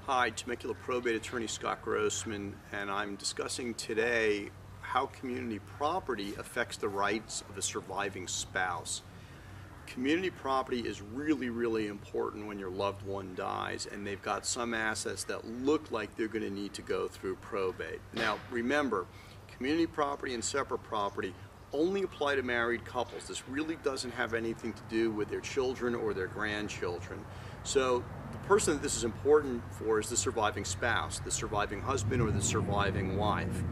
Hi, Temecula Probate Attorney Scott Grossman, and I'm discussing today how community property affects the rights of a surviving spouse. Community property is really important when your loved one dies and they've got some assets that look like they're going to need to go through probate. Now remember, community property and separate property only apply to married couples. This really doesn't have anything to do with their children or their grandchildren. So the person that this is important for is the surviving spouse, the surviving husband or the surviving wife.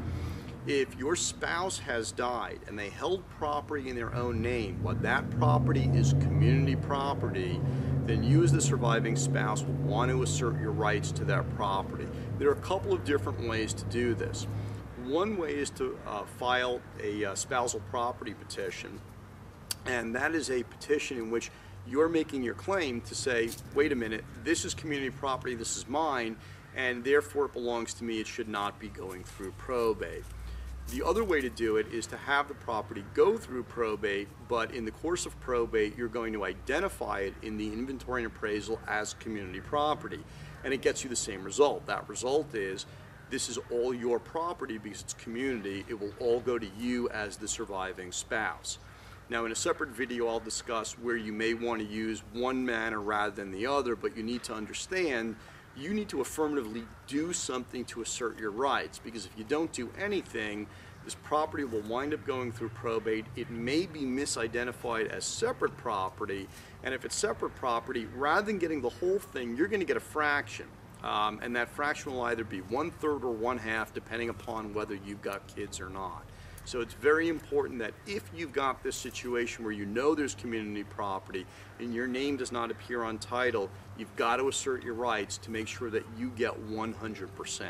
If your spouse has died and they held property in their own name, but that property is community property, then you as the surviving spouse will want to assert your rights to that property. There are a couple of different ways to do this. One way is to file a spousal property petition, and that is a petition in which you're making your claim to say, wait a minute, this is community property, this is mine, and therefore it belongs to me, it should not be going through probate. The other way to do it is to have the property go through probate, but in the course of probate, you're going to identify it in the inventory and appraisal as community property, and it gets you the same result. That result is, this is all your property because it's community, it will all go to you as the surviving spouse. Now in a separate video I'll discuss where you may want to use one manner rather than the other, but you need to understand you need to affirmatively do something to assert your rights, because if you don't do anything, this property will wind up going through probate. It may be misidentified as separate property, and if it's separate property, rather than getting the whole thing, you're going to get a fraction. And that fraction will either be 1/3 or 1/2 depending upon whether you've got kids or not. So it's very important that if you've got this situation where you know there's community property and your name does not appear on title, you've got to assert your rights to make sure that you get 100%.